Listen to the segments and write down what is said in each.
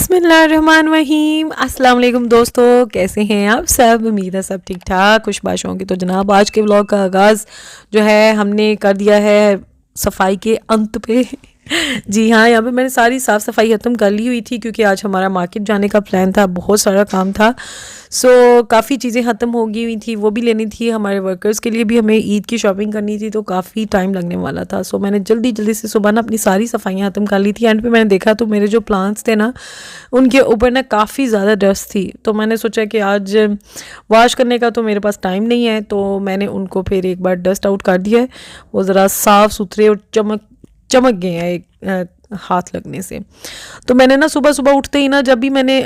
बिस्मिल्लाहिर्रहमानिर्रहीम। अस्सलाम वालेकुम दोस्तों, कैसे हैं आप सब? उम्मीद है सब ठीक ठाक खुशबाश होंगे। तो जनाब आज के व्लॉग का आगाज़ जो है हमने कर दिया है सफाई के अंत पे। जी हाँ, यहाँ पे मैंने सारी साफ़ सफाई ख़त्म कर ली हुई थी क्योंकि आज हमारा मार्केट जाने का प्लान था, बहुत सारा काम था। काफ़ी चीज़ें ख़त्म हो गई हुई थी, वो भी लेनी थी। हमारे वर्कर्स के लिए भी हमें ईद की शॉपिंग करनी थी, तो काफ़ी टाइम लगने वाला था। मैंने जल्दी जल्दी से सुबह ना अपनी सारी सफाइयाँ ख़त्म कर ली थी। एंड पे मैंने देखा तो मेरे जो प्लांट्स थे ना, उनके ऊपर ना काफ़ी ज़्यादा डस्ट थी। तो मैंने सोचा कि आज वॉश करने का तो मेरे पास टाइम नहीं है, तो मैंने उनको फिर एक बार डस्ट आउट कर दिया है। वो ज़रा साफ़ सुथरे और चमक गए हैं एक हाथ लगने से। तो मैंने ना सुबह सुबह उठते ही ना, जब भी मैंने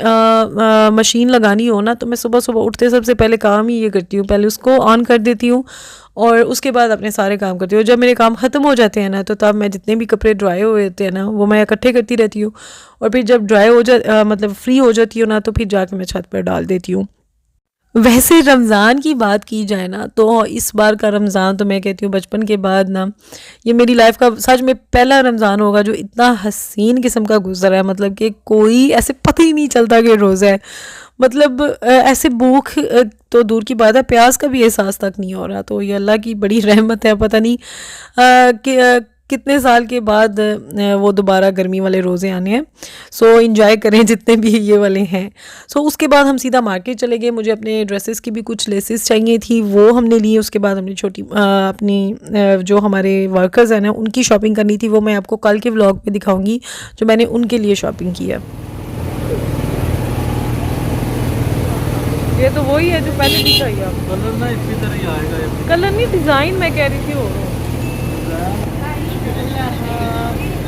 मशीन लगानी हो ना, तो मैं सुबह सुबह उठते सबसे पहले काम ही ये करती हूँ, पहले उसको ऑन कर देती हूँ और उसके बाद अपने सारे काम करती हूँ। जब मेरे काम ख़त्म हो जाते हैं ना, तो तब मैं जितने भी कपड़े ड्राई हुए होते हैं ना, वो मैं इकट्ठे करती रहती हूँ। और फिर जब ड्राई हो मतलब फ्री हो जाती हूँ ना, तो फिर जाके मैं छत पर डाल देती हूँ। वैसे रमज़ान की बात की जाए ना, तो इस बार का रमज़ान तो मैं कहती हूँ बचपन के बाद ना, ये मेरी लाइफ का सच में पहला रमज़ान होगा जो इतना हसीन किस्म का गुजरा है। मतलब कि कोई ऐसे पता ही नहीं चलता कि रोज़ा है। मतलब ऐसे भूख तो दूर की बात है, प्यास का भी एहसास तक नहीं हो रहा। तो ये अल्लाह की बड़ी रहमत है। पता नहीं कि कितने साल के बाद वो दोबारा गर्मी वाले रोज़े आने हैं। इंजॉय करें जितने भी ये वाले हैं। उसके बाद हम सीधा मार्केट चले गए। मुझे अपने ड्रेसेस की भी कुछ लेसेस चाहिए थी, वो हमने ली। उसके बाद हमने अपनी जो हमारे वर्कर्स हैं ना, उनकी शॉपिंग करनी थी। वो मैं आपको कल के व्लॉग पे दिखाऊंगी जो मैंने उनके लिए शॉपिंग की है। ये तो वही है जो पहले दिखाई है। कलर ना इसी तरह ही आएगा। ये कलर नहीं, डिज़ाइन मैं कह रही थी वो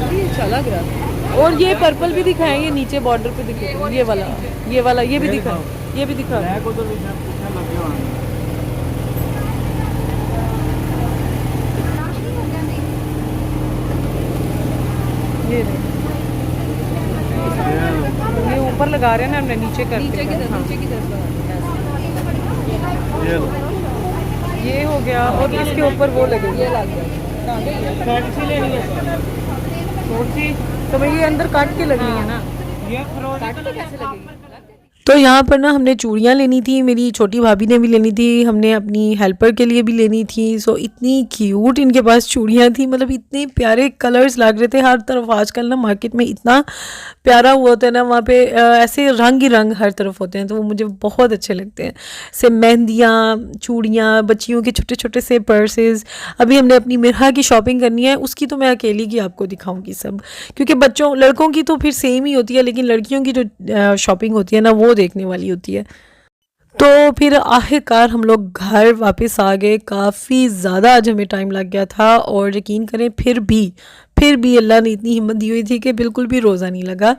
ये अच्छा लग रहा है। और ये पर्पल भी दिखाएं, ये नीचे बॉर्डर पे दिखाएं, ये वाला ये भी दिखाएं, ये भी दिखा। ब्लैक उधर भी कितने लगे होंगे। ये ऊपर लगा रहे हैं ना, हमने नीचे कर नीचे की तरफ ये हो गया। और इसके ऊपर वो लगे, ये लग गया तो भाई ये अंदर काट के लगनी है ना, ये काट के कैसे लगेगी। तो यहाँ पर ना हमने चूड़ियाँ लेनी थी, मेरी छोटी भाभी ने भी लेनी थी, हमने अपनी हेल्पर के लिए भी लेनी थी। इतनी क्यूट इनके पास चूड़ियाँ थी, मतलब इतने प्यारे कलर्स लग रहे थे हर तरफ। आजकल ना मार्केट में इतना प्यारा हुआ होता है ना, वहाँ पे ऐसे रंग ही रंग हर तरफ होते हैं, तो वो मुझे बहुत अच्छे लगते हैं। से मेहंदियाँ, चूड़ियाँ, बच्चियों के छोटे छोटे से पर्सेस। अभी हमने अपनी मिरहा की शॉपिंग करनी है, उसकी तो मैं अकेली की आपको दिखाऊंगी सब, क्योंकि लड़कों की तो फिर सेम ही होती है, लेकिन लड़कियों की जो शॉपिंग होती है ना, वो देखने वाली होती है। तो फिर आखिरकार हम लोग घर वापस आ गए। काफ़ी ज़्यादा आज हमें टाइम लग गया था, और यकीन करें फिर भी अल्लाह ने इतनी हिम्मत दी हुई थी कि बिल्कुल भी रोज़ा नहीं लगा।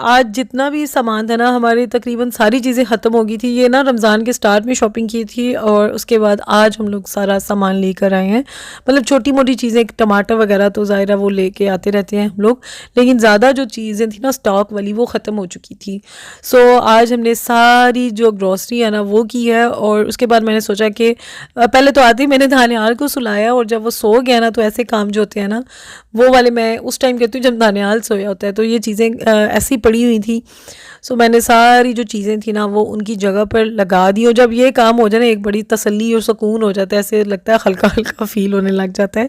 आज जितना भी सामान था ना, हमारी तकरीबन सारी चीज़ें ख़त्म हो गई थी। ये ना रमज़ान के स्टार्ट में शॉपिंग की थी, और उसके बाद आज हम लोग सारा सामान लेकर आए हैं। मतलब छोटी मोटी चीज़ें, टमाटर वगैरह तो ज़ाहिर है वो लेके आते रहते हैं हम लोग, लेकिन ज़्यादा जो चीज़ें थी ना स्टॉक वाली, वो ख़त्म हो चुकी थी। आज हमने सारी जो ग्रॉसरी है ना वो की है। और उसके बाद मैंने सोचा कि पहले तो आते ही मैंने धानियाल को सुलाया, और जब वो सो गया ना, तो ऐसे काम जो होते हैं ना वो वाले मैं उस टाइम करती हूँ जब धानियाल सोया होता है। तो ये चीज़ें ऐसी पड़ी हुई थी। मैंने सारी जो चीज़ें थी ना वो उनकी जगह पर लगा दी। और जब ये काम हो जाए ना, एक बड़ी तसल्ली और सुकून हो जाता है, ऐसे लगता है हल्का हल्का फील होने लग जाता है।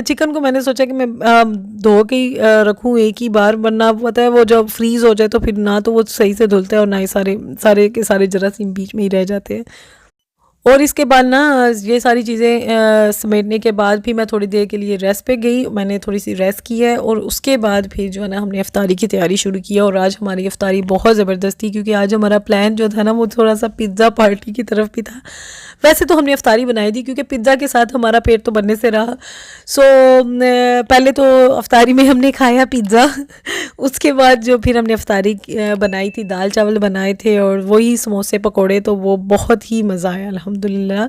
चिकन को मैंने सोचा कि मैं धो के ही रखूँ एक ही बार, वरना पता है वो जब फ्रीज़ हो जाए तो फिर ना तो वो सही से धुलता है, और ना ही सारे के सारे जरासीम बीच में ही रह जाते हैं। और इसके बाद ना ये सारी चीज़ें समेटने के बाद भी मैं थोड़ी देर के लिए रेस्ट पे गई। मैंने थोड़ी सी रेस्ट की है, और उसके बाद फिर जो है ना हमने इफ्तारी की तैयारी शुरू की है। और आज हमारी इफ्तारी बहुत ज़बरदस्त थी, क्योंकि आज हमारा प्लान जो था ना वो थोड़ा सा पिज़्ज़ा पार्टी की तरफ भी था। वैसे तो हमने इफ्तारी बनाई थी, क्योंकि पिज़्ज़ा के साथ हमारा पेट तो बनने से रहा। पहले तो इफ्तारी में हमने खाया पिज़्ज़ा। उसके बाद जो फिर हमने इफ्तारी बनाई थी, दाल चावल बनाए थे और वही समोसे पकोड़े, तो वो बहुत ही मज़ा आया अल्हम्दुलिल्लाह।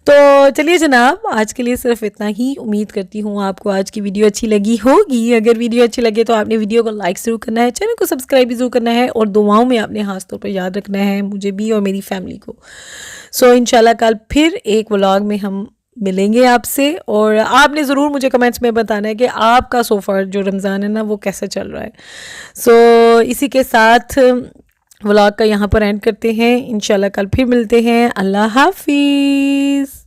तो चलिए जनाब, आज के लिए सिर्फ इतना ही। उम्मीद करती हूँ आपको आज की वीडियो अच्छी लगी होगी। अगर वीडियो अच्छी लगे तो आपने वीडियो को लाइक ज़रूर करना है, चैनल को सब्सक्राइब भी ज़रूर करना है, और दुआओं में आपने खास तौर पर याद रखना है मुझे भी और मेरी फैमिली को। इंशाल्लाह कल फिर एक व्लॉग में हम मिलेंगे आपसे, और आपने ज़रूर मुझे कमेंट्स में बताना है कि आपका सो फार जो रमज़ान है ना वो कैसे चल रहा है। सो इसी के साथ व्लॉग का यहाँ पर एंड करते हैं। इंशाल्लाह कल फिर मिलते हैं। अल्लाह हाफिज़।